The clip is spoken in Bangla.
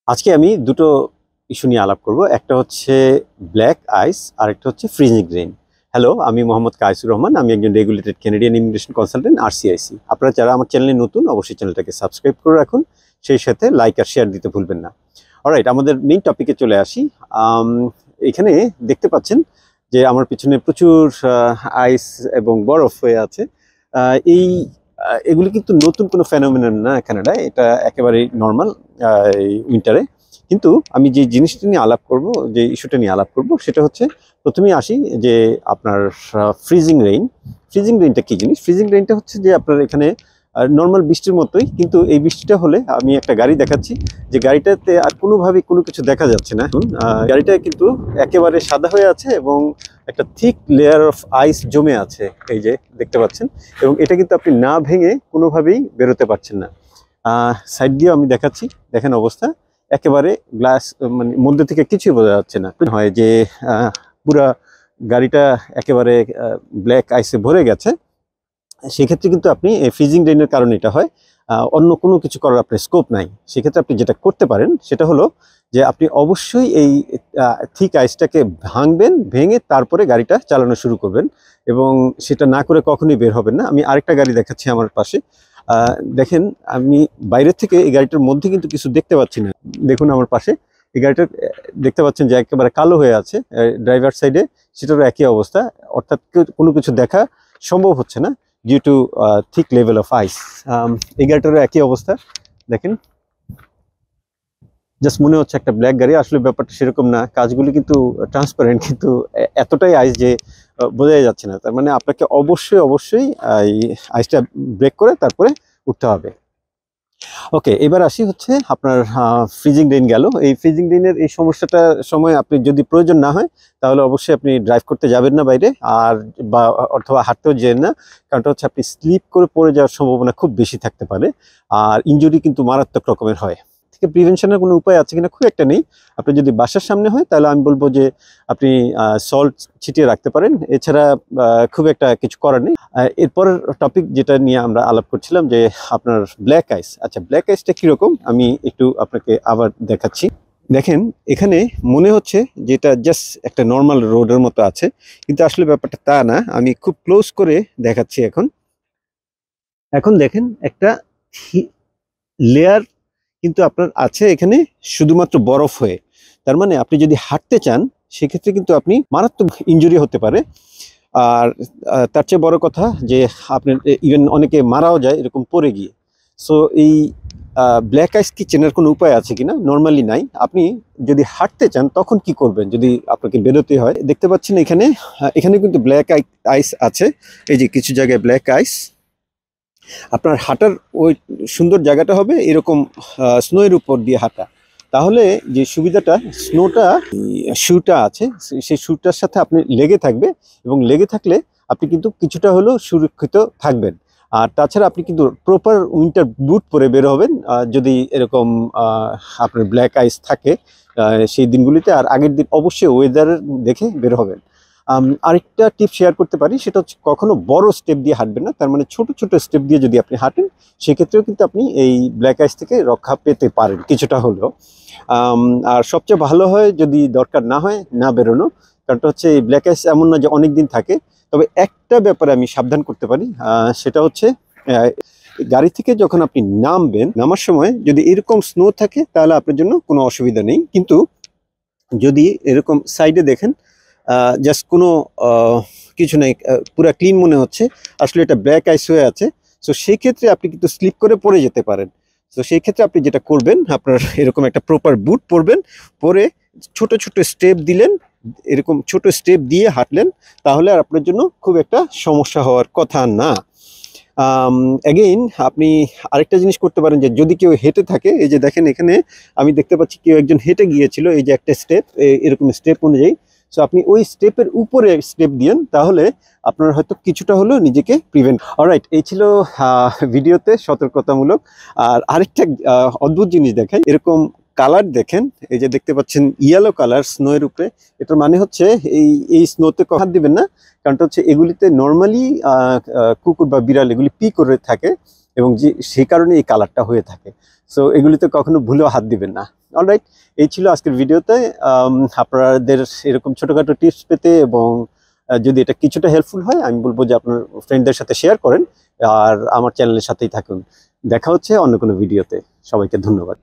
আজকে আমি দুটো ইস্যু নিয়ে আলাপ করব। একটা হচ্ছে ব্ল্যাক আইস আর একটা হচ্ছে ফ্রিজিং রেইন। হ্যালো, আমি মোহাম্মদ কায়েসুর রহমান। আমি একজন regulated Canadian immigration consultant RCIC। আপনারা যারা আমার চ্যানেলে নতুন, অবশ্যই চ্যানেলটাকে সাবস্ক্রাইব করে রাখুন, সেই সাথে লাইক আর শেয়ার দিতে ভুলবেন না। অলরাইট, আমাদের মেইন টপিকে চলে আসি। এখানে দেখতে পাচ্ছেন যে আমার পিছনে প্রচুর আইস এবং বরফ হয়ে আছে। এই এগুলি কিন্তু নতুন কোনো ফেনোমেনন না কানাডায়, এটা একেবারেই নর্মাল এই উইন্টারে। কিন্তু আমি যে জিনিসটা নিয়ে আলাপ করব, যে ইস্যুটা নিয়ে আলাপ করব, সেটা হচ্ছে প্রথমেই আসি যে আপনার ফ্রিজিং রেইন। ফ্রিজিং রেইনটা কি জিনিস? ফ্রিজিং রেইনটা হচ্ছে যে আপনার এখানে নর্মাল বৃষ্টির মতোই, কিন্তু এই বৃষ্টিটা হলে আমি একটা গাড়ি দেখাচ্ছি যে গাড়িটাতে আর কোনোভাবেই কোনো কিছু দেখা যাচ্ছে না। এখন গাড়িটা কিন্তু একেবারে সাদা হয়ে আছে এবং একটা থিক লেয়ার অফ আইস জমে আছে, এই যে দেখতে পাচ্ছেন। এবং এটা কিন্তু আপনি না ভেঙে কোনোভাবেই বেরোতে পারছেন না। সাইড দিয়ে আমি দেখাচ্ছি, দেখেন অবস্থা একেবারে গ্লাস, মানে মধ্যে থেকে কিছুই বোঝা যাচ্ছে না। হয় যে পুরা গাড়িটা একেবারে ব্ল্যাক আইসে ভরে গেছে। সেক্ষেত্রে কিন্তু আপনি ফ্রিজিং রেইনের কারণে এটা হয়, অন্য কোনো কিছু করার আপনার স্কোপ নাই। সেক্ষেত্রে আপনি যেটা করতে পারেন সেটা হলো যে আপনি অবশ্যই এই থিক আইসটাকে ভাঙবেন, ভেঙে তারপরে গাড়িটা চালানো শুরু করবেন, এবং সেটা না করে কখনোই বের হবেন না। আমি আরেকটা গাড়ি দেখাচ্ছি আমার পাশে। দেখেন, আমি বাইরের থেকে এই গাড়িটার মধ্যে কিন্তু কিছু দেখতে পাচ্ছি না। দেখুন আমার পাশে এই গাড়িটা দেখতে পাচ্ছেন যে একেবারে কালো হয়ে আছে। ড্রাইভার সাইডে সেটারও একই অবস্থা, অর্থাৎ কোনো কিছু দেখা সম্ভব হচ্ছে না due to thick level of ice. এই গাড়িটারও একই অবস্থা। দেখেন, জাস্ট মনে হচ্ছে একটা ব্ল্যাক গাড়ি, আসলে ব্যাপারটা সেরকম না। কাজগুলি কিন্তু ট্রান্সপারেন্ট, কিন্তু এতটাই আইস যে বোঝাই যাচ্ছে না। তার মানে আপনাকে অবশ্যই অবশ্যই এই আইসটা ব্রেক করে তারপরে উঠতে হবে। ওকে, এবার আসি হচ্ছে আপনার ফ্রিজিং রেইন গেল। এই ফ্রিজিং রেইনের এই সমস্যাটার সময় আপনি যদি প্রয়োজন না হয় তাহলে অবশ্যই আপনি ড্রাইভ করতে যাবেন না বাইরে, আর বা অথবা হাঁটতেও যেন না। কারণটা হচ্ছে আপনি স্লিপ করে পড়ে যাওয়ার সম্ভাবনা খুব বেশি থাকতে পারে, আর ইনজুরি কিন্তু মারাত্মক রকমের হয়। থেকে প্রিভেনশনের কোনো উপায় আছে কিনা, খুব একটা নেই। আপনি যদি বাসার সামনে হয় তাহলে আমি বলবো যে আপনি সল্ট ছিটিয়ে রাখতে পারেন, এছাড়া খুব একটা কিছু করার নেই। এরপরের টপিক যেটা নিয়ে আমরা আলাপ করছিলাম যে আপনার ব্ল্যাক আইস। আচ্ছা, ব্ল্যাক আইসটা কীরকম আমি একটু আপনাকে আবার দেখাচ্ছি। দেখেন, এখানে মনে হচ্ছে যেটা জাস্ট একটা নর্মাল রোডের মতো আছে, কিন্তু আসলে ব্যাপারটা তা না। আমি খুব ক্লোজ করে দেখাচ্ছি। এখন এখন দেখেন একটা লেয়ার কিন্তু আপনার আছে এখানে শুধুমাত্র বরফ হয়ে। তার মানে আপনি যদি হাঁটতে চান সেক্ষেত্রে কিন্তু আপনি মারাত্মক ইনজুরি হতে পারে। আর তার চেয়ে বড় কথা যে আপনার ইভেন অনেকে মারাও যায় এরকম পড়ে গিয়ে। সো এই ব্ল্যাক আইস কি চেনার কোনো উপায় আছে কিনা? নর্মালি নাই। আপনি যদি হাঁটতে চান তখন কি করবেন যদি আপনাকে বেরোতে হয়? দেখতে পাচ্ছেন এখানে এখানে কিন্তু ব্ল্যাক আইস আছে, এই যে কিছু জায়গায় ব্ল্যাক আইস। আপনার হাঁটার ওই সুন্দর জায়গাটা হবে এরকম স্নোয়ের উপর দিয়ে হাঁটা। তাহলে যে সুবিধাটা, স্নোটা শুটা আছে সেই শুটার সাথে আপনি লেগে থাকবে, এবং লেগে থাকলে আপনি কিন্তু কিছুটা হলেও সুরক্ষিত থাকবেন। আর তাছাড়া আপনি কিন্তু প্রপার উইন্টার বুট পরে বের হবেন যদি এরকম আপনার ব্ল্যাক আইস থাকে সেই দিনগুলিতে। আর আগের দিন অবশ্যই ওয়েদার দেখে বের হবেন। আরেকটা টিপ শেয়ার করতে পারি, সেটা হচ্ছে কখনো বড় স্টেপ দিয়ে হাঁটবেন না। তার মানে ছোট ছোট স্টেপ দিয়ে যদি আপনি হাঁটেন সেক্ষেত্রেও কিন্তু আপনি এই ব্ল্যাক আইস থেকে রক্ষা পেতে পারেন কিছুটা হলেও। আর সবচেয়ে ভালো হয় যদি দরকার না হয় না বেরোনো। কারণটা হচ্ছে এই ব্ল্যাক আইস এমন না যে অনেক দিন থাকে। তবে একটা ব্যাপারে আমি সাবধান করতে পারি, সেটা হচ্ছে গাড়ি থেকে যখন আপনি নামবেন, নামার সময় যদি এরকম স্নো থাকে তাহলে আপনার জন্য কোনো অসুবিধা নেই। কিন্তু যদি এরকম সাইডে দেখেন জাস্ট কোনো কিছু নেই, পুরো ক্লিন মনে হচ্ছে, আসলে এটা ব্ল্যাক আইস হয়ে আছে। সো সেই ক্ষেত্রে আপনি কিন্তু স্লিপ করে পড়ে যেতে পারেন। তো সেই ক্ষেত্রে আপনি যেটা করবেন, আপনার এরকম একটা প্রপার বুট পরবেন, পরে ছোট ছোট স্টেপ দিলেন, এরকম ছোট স্টেপ দিয়ে হাঁটলেন, তাহলে আর আপনার জন্য খুব একটা সমস্যা হওয়ার কথা না। অ্যাগেইন আপনি আরেকটা জিনিস করতে পারেন যে যদি কেউ হেঁটে থাকে, এই যে দেখেন এখানে আমি দেখতে পাচ্ছি কেউ একজন হেঁটে গিয়েছিল, এই যে একটা স্টেপ, এরকম স্টেপ অনুযায়ী। সো আপনি ওই স্টেপের উপরে স্টেপ দিয়েন, তাহলে আপনার হয়তো কিছুটা হলেও নিজেকে প্রিভেন্ট। অলরাইট, এই ছিল ভিডিওতে সতর্কতামূলক। আর আরেকটা অদ্ভুত জিনিস দেখাই, এরকম কালার দেখেন, এই যে দেখতে পাচ্ছেন ইয়েলো কালার স্নোয়ের উপরে। এটার মানে হচ্ছে এই স্নোতে হাত দিবেন না। কারণটা হচ্ছে এগুলিতে নর্মালি কুকুর বা বিড়াল এগুলি পি করে থাকে, এবং যে সেই কারণে এই কালারটা হয়ে থাকে। সো এগুলিতে কখনো ভুলেও হাত দিবেন না। অলরাইট, এই ছিল আজকের ভিডিওতে। আপনাদের এরকম ছোটোখাটো টিপস পেতে এবং যদি এটা কিছুটা হেল্পফুল হয়, আমি বলবো যে আপনার ফ্রেন্ডদের সাথে শেয়ার করেন আর আমার চ্যানেলের সাথেই থাকুন। দেখা হচ্ছে অন্য কোনো ভিডিওতে। সবাইকে ধন্যবাদ।